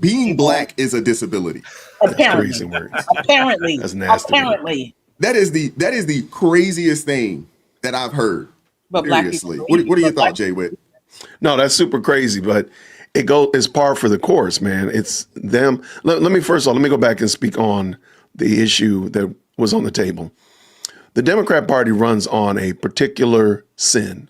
being black is a disability. Apparently. Apparently. That's nasty. Apparently. That is the craziest thing that I've heard. But Seriously. What are your thoughts, JWhit? No, that's super crazy, but it's par for the course, man. It's them. Let me go back and speak on the issue that was on the table. The Democrat Party runs on a particular sin.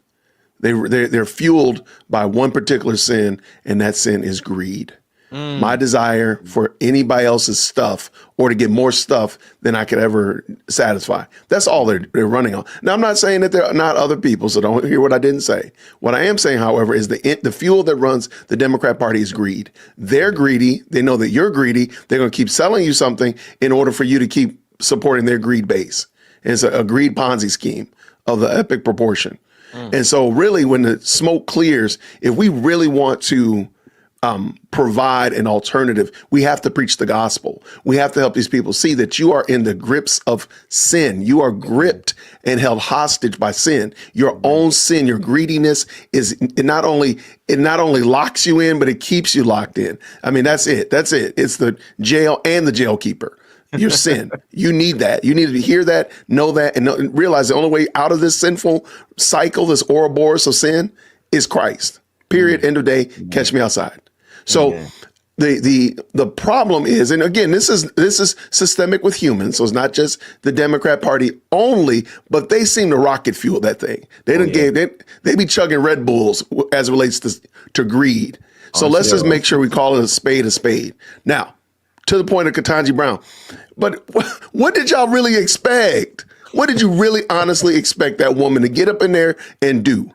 They're fueled by one particular sin, and that sin is greed. My desire for anybody else's stuff or to get more stuff than I could ever satisfy. That's all they're running on. Now, I'm not saying that there are not other people, so don't hear what I didn't say. What I am saying, however, is the fuel that runs the Democrat Party is greed. They're greedy. They know that you're greedy. They're going to keep selling you something in order for you to keep supporting their greed base. And it's a greed Ponzi scheme of the epic proportion. And so really, when the smoke clears, if we really want to provide an alternative, we have to preach the gospel. We have to help these people see that you are in the grips of sin. You are gripped and held hostage by sin. Your own sin, your greediness it not only locks you in, but it keeps you locked in. I mean, that's it. It's the jail and the jail keeper. Your sin. You need that. You need to hear that, know that, and realize the only way out of this sinful cycle, this Ouroboros of sin, is Christ. Period. End of day. Catch me outside. So the problem is, and again, this is systemic with humans, so it's not just the Democrat Party only, but they seem to rocket fuel that thing. They be chugging Red Bulls as it relates to greed. So let's just make sure we call it a spade a spade. Now, to the point of Ketanji Brown, but what did y'all really expect? What did you really honestly expect that woman to get up in there and do?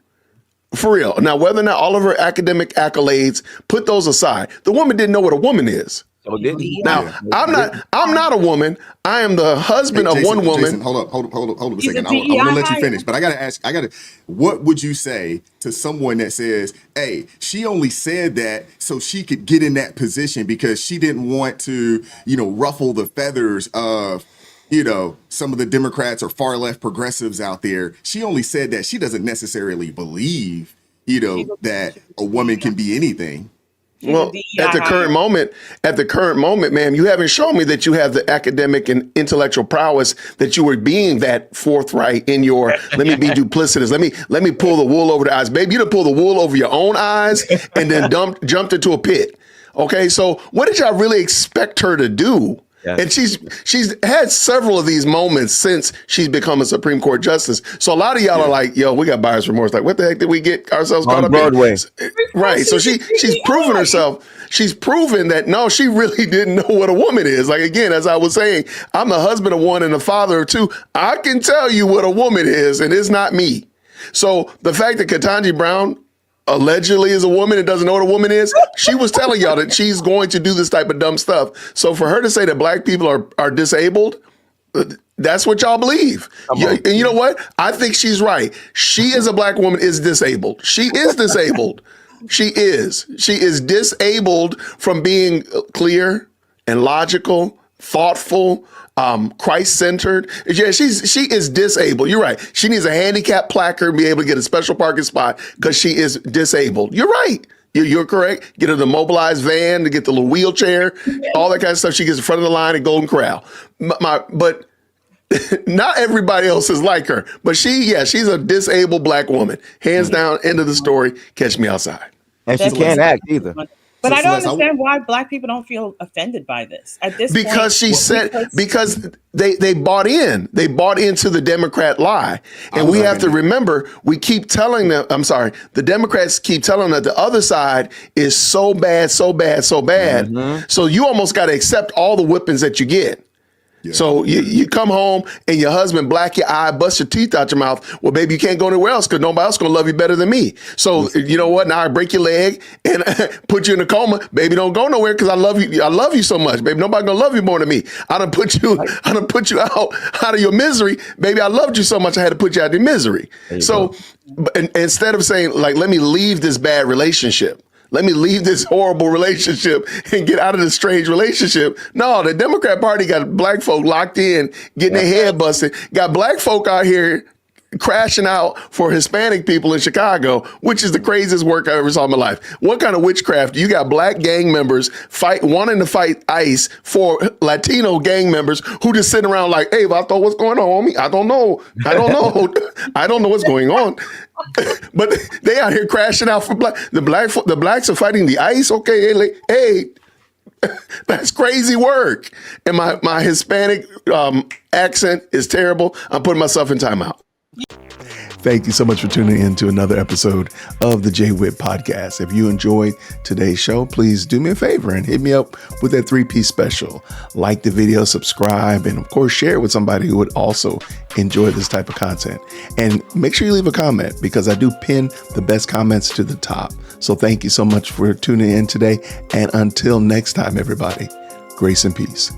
For real. Now, whether or not all of her academic accolades, put those aside. The woman didn't know what a woman is. So did he? Now, I'm not a woman. I am the husband of one woman. Jason, hold up a second. I'm gonna let you finish, but I gotta ask. What would you say to someone that says, "Hey, she only said that so she could get in that position because she didn't want to, ruffle the feathers of, some of the Democrats or far left progressives out there. She only said that. She doesn't necessarily believe, that a woman can be anything." Well, at the current moment, ma'am, you haven't shown me that you have the academic and intellectual prowess that you were being that forthright in your, let me be duplicitous. Let me pull the wool over the eyes. Baby, you done pull the wool over your own eyes and then jumped into a pit. Okay, so what did y'all really expect her to do? Yeah. And she's had several of these moments since she's become a Supreme Court justice. So a lot of y'all are like, yo, we got buyer's remorse. Like, what the heck did we get ourselves caught up Broadway? In? Right. So she's proven herself. She's proven that, no, she really didn't know what a woman is. Like, again, as I was saying, I'm the husband of one and the father of two. I can tell you what a woman is, and it's not me. So the fact that Ketanji Brown allegedly is a woman and doesn't know what a woman is, she was telling y'all that she's going to do this type of dumb stuff. So for her to say that black people are disabled, that's what y'all believe. And you know what? I think she's right. She is a black woman, is disabled. She is disabled. She is disabled from being clear and logical, thoughtful, Christ-centered. Yeah, she is disabled. You're right. She needs a handicap placard and be able to get a special parking spot because she is disabled. You're right. You're correct. Get her the mobilized van to get the little wheelchair, all that kind of stuff. She gets in front of the line at Golden Corral. But not everybody else is like her. But she's a disabled black woman. Hands down, end of the story. Catch me outside. And she can't act either. But I don't understand why black people don't feel offended by this at this point. Because they bought in. They bought into the Democrat lie. And we have to remember, we keep telling them, the Democrats keep telling that the other side is so bad, so bad, so bad. Mm-hmm. So you almost got to accept all the whippings that you get. Yeah. So you come home and your husband black your eye, bust your teeth out your mouth. Well, baby, you can't go anywhere else because nobody else going to love you better than me. So you know what? Now I break your leg and put you in a coma. Baby, don't go nowhere because I love you. I love you so much, baby. Nobody going to love you more than me. I done put you out of your misery. Baby, I loved you so much I had to put you out of your misery. So instead of saying, like, let me leave this bad relationship, let me leave this horrible relationship and get out of this strange relationship. No, the Democrat Party got black folk locked in, getting their head busted. Got black folk out here crashing out for Hispanic people in Chicago, which is the craziest work I ever saw in my life. What kind of witchcraft? You got black gang members wanting to fight ICE for Latino gang members who just sit around like, hey, Vato, what's going on, homie? I don't know. I don't know what's going on. But they out here crashing out for the blacks are fighting the ICE. Okay, hey, that's crazy work. And my Hispanic accent is terrible. I'm putting myself in timeout. Thank you so much for tuning in to another episode of the JWhit Podcast. If you enjoyed today's show, please do me a favor and hit me up with that 3-piece special. Like the video, subscribe, and of course, share it with somebody who would also enjoy this type of content. And make sure you leave a comment because I do pin the best comments to the top. So thank you so much for tuning in today. And until next time, everybody, grace and peace.